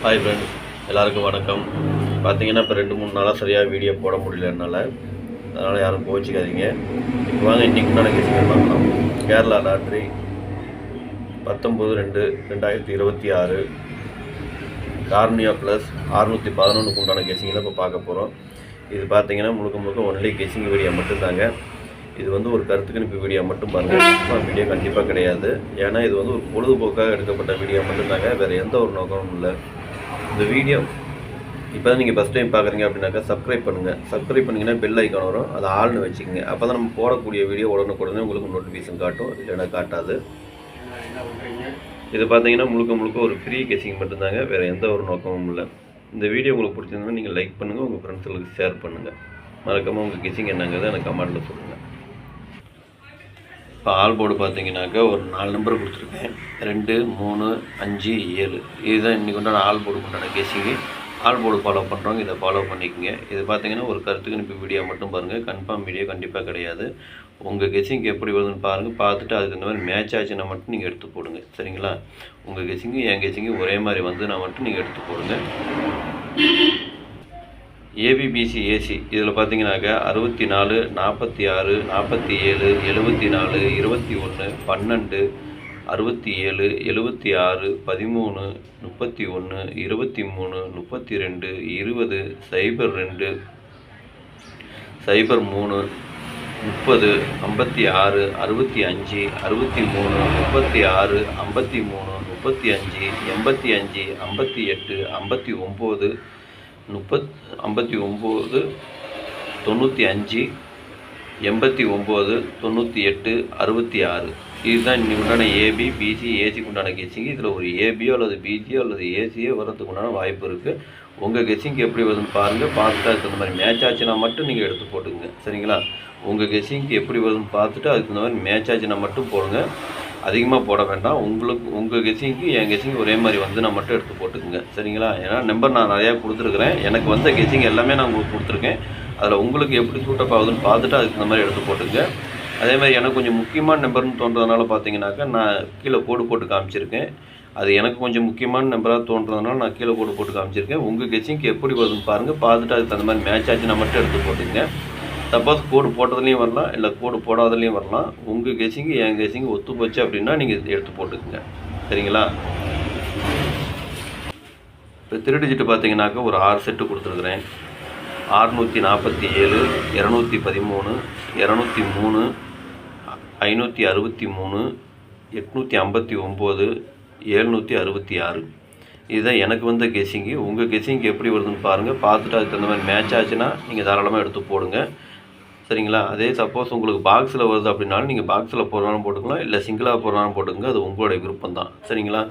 Hi friends, எல்லாருக்கும் வணக்கம். பார்த்தீங்கன்னா இப்போ 2-3 நாளாக சரியாக வீடியோ போட முடியல அதனால் யாரும் கோச்சிக்காதீங்க. இப்போ வாங்க இன்றைக்கி உண்டான கேசிங்க பார்க்கலாம். கேரளா லாட்ரி 19/2/2026 கார்னியா ப்ளஸ் 611 உண்டான கேசிங்க தான் இப்போ பார்க்க போகிறோம். இது பார்த்தீங்கன்னா முழுக்க ஒன்லி கேசிங் வீடியோ மட்டும்தாங்க. இது ஒரு கருத்து கணிப்பு வீடியோ மட்டும் பாருங்கள். வீடியோ கண்டிப்பாக கிடையாது. ஏன்னா இது ஒரு பொழுதுபோக்காக எடுக்கப்பட்ட வீடியோ மட்டும்தாங்க, வேறு எந்த ஒரு நோக்கமும் இல்லை. இந்த வீடியோ இப்போ தான் நீங்கள் ஃபஸ்ட் டைம் பார்க்குறீங்க அப்படின்னாக்கா சப்ஸ்கிரைப் பண்ணுங்கள். சப்ஸ்கிரைப் பண்ணிங்கன்னா பெல் ஐக்கான் வரும், அதை ஆள்னு வச்சுக்கோங்க. அப்போ தான் நம்ம போடக்கூடிய வீடியோ உடனுக்குடனே உங்களுக்கு நோட்டிஃபிகேஷன் காட்டும், இல்லைன்னா காட்டாது. இது பார்த்தீங்கன்னா முழுக்க ஒரு ஃப்ரீ கேசிங் மட்டும்தாங்க, வேறு எந்த ஒரு நோக்கமும் இல்லை. இந்த வீடியோ உங்களுக்கு பிடிச்சிருந்தா நீங்கள் லைக் பண்ணுங்கள், உங்கள் ஃப்ரெண்ட்ஸுங்களுக்கு ஷேர் பண்ணுங்கள். மறக்காமல் உங்கள் கேசிங் என்னங்கிறத எனக்கு கமெண்ட்டில் சொல்லுங்கள். இப்போ ஆல் போர்டு பார்த்தீங்கன்னாக்கா ஒரு 4 நம்பர் கொடுத்துருக்கேன். 2, 3, 5, 7. இதுதான் இன்றைக்கி உண்டான ஆல் போர்டுக்கு உண்டான கேசிங்கு. ஆல் போர்டு ஃபாலோ பண்ணுறவங்க இதை ஃபாலோ பண்ணிக்கோங்க. இது பார்த்தீங்கன்னா ஒரு கருத்து கணிப்பு வீடியோ மட்டும் பாருங்கள், கன்ஃபார்ம் வீடியோ கண்டிப்பாக கிடையாது. உங்கள் கெஸிங் எப்படி வருதுன்னு பாருங்கள், பார்த்துட்டு அதுக்கு இந்த மாதிரி மேட்ச் ஆச்சுன்னா மட்டும் நீங்கள் எடுத்து போடுங்க, சரிங்களா? உங்கள் கெஸிங்கு என் கெஸிங்கு ஒரே மாதிரி வந்துன்னா மட்டும் நீங்கள் எடுத்து போடுங்க. ஏபிபிசி ஏசி இதில் பார்த்தீங்கன்னாக்கா 64, 46, 47, 74, 21, 12, 67, 76, 13, 31, 23, 32, 20, 02, 03, 30, 56, 65, 63, 36, 53, 35, 85, 58, 59, 59, 95, 89, 98, 66. இதுதான் இன்றைக்கு உண்டான ஏபி பிசி ஏசிக்கு உண்டான கெஸிங்கு. இதில் ஒரு ஏபியோ அல்லது பிஜியோ அல்லது ஏசியோ வரதுக்கு உண்டான வாய்ப்பு இருக்குது. உங்கள் கெஸிங் எப்படி வருதுன்னு பாருங்கள், பார்த்துட்டு அதுக்கு இந்த மாதிரி மேட்ச் ஆச்சுன்னா மட்டும் நீங்கள் எடுத்து போட்டுங்க, சரிங்களா? உங்கள் கெஸிங்க்கு எப்படி வருதுன்னு பார்த்துட்டு அதுக்கு இந்த மாதிரி மேட்ச் ஆச்சுன்னா மட்டும் போடுங்க, அதிகமாக போட வேண்டாம். உங்கள் கெஸிங்க்கு என் கெஸிங் ஒரே மாதிரி நான் மட்டும் எடுத்து போட்டுக்குங்க, சரிங்களா? ஏன்னா நம்பர் நான் நிறையா கொடுத்துருக்குறேன், எனக்கு வந்த கெஸிங் எல்லாமே நான் உங்களுக்கு கொடுத்துருக்கேன். அதில் உங்களுக்கு எப்படி சூட்டப் ஆகுதுன்னு பார்த்துட்டு அதுக்கு இந்த மாதிரி எடுத்து போட்டுங்க. அதே மாதிரி எனக்கு கொஞ்சம் முக்கியமான நம்பர்னு தோன்றதுனால பார்த்தீங்கன்னாக்கா நான் கீழே கோடு போட்டு காமிச்சிருக்கேன். அது எனக்கு கொஞ்சம் முக்கியமான நம்பராக தோன்றதுனால நான் கீழே கோடு போட்டு காமிச்சிருக்கேன். உங்கள் கெஸிங்க்கு எப்படி வருதுன்னு பாருங்கள், பார்த்துட்டு அதுக்கு அந்த மாதிரி மேட்ச் ஆச்சுன்னா மட்டும் எடுத்து போட்டுங்க. சப்போஸ் கோடு போட்டதுலேயும் வரலாம், இல்லை கோடு போடாததுலேயும் வரலாம். உங்கள் கெஸிங்கு என் கெஸிங்கு ஒத்து போச்சு அப்படின்னா நீங்கள் எடுத்து போட்டுக்குங்க, சரிங்களா? இப்போ 3 டிஜிட்டு பார்த்தீங்கன்னாக்கா ஒரு 6 செட்டு கொடுத்துருக்குறேன். 647, 213, 203, 563, 859, 766. இதுதான் எனக்கு வந்த கெஸிங்கு. உங்கள் கெஸிங்கு எப்படி வருதுன்னு பாருங்கள், பார்த்துட்டு அதுக்கு அந்த மாதிரி மேட்ச் ஆச்சுன்னா நீங்கள் தாராளமாக எடுத்து போடுங்க, சரிங்களா? அதே சப்போஸ் உங்களுக்கு பாக்ஸில் வருது அப்படின்னாலும் நீங்கள் பாக்ஸில் போடுறாலும் போட்டுக்கலாம், இல்லை சிங்கிளாக போடுறாலும் போட்டுங்க, அது உங்களுடைய விருப்பம் தான், சரிங்களா?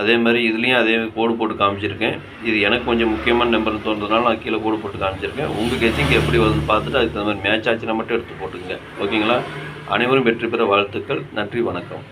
அதே மாதிரி இதுலேயும் அதே கோடு போட்டு காமிச்சிருக்கேன். இது எனக்கு கொஞ்சம் முக்கியமான நம்பர்னு தோன்றதுனால நான் கீழே கோடு போட்டு காமிச்சிருக்கேன். உங்கள் கெஸிங் எப்படி வருதுன்னு பார்த்துட்டு அதுக்கு அந்த மாதிரி மேட்ச் ஆச்சுன்னா மட்டும் எடுத்து போட்டுங்க, ஓகேங்களா? அனைவரும் வெற்றி பெற வாழ்த்துக்கள். நன்றி, வணக்கம்.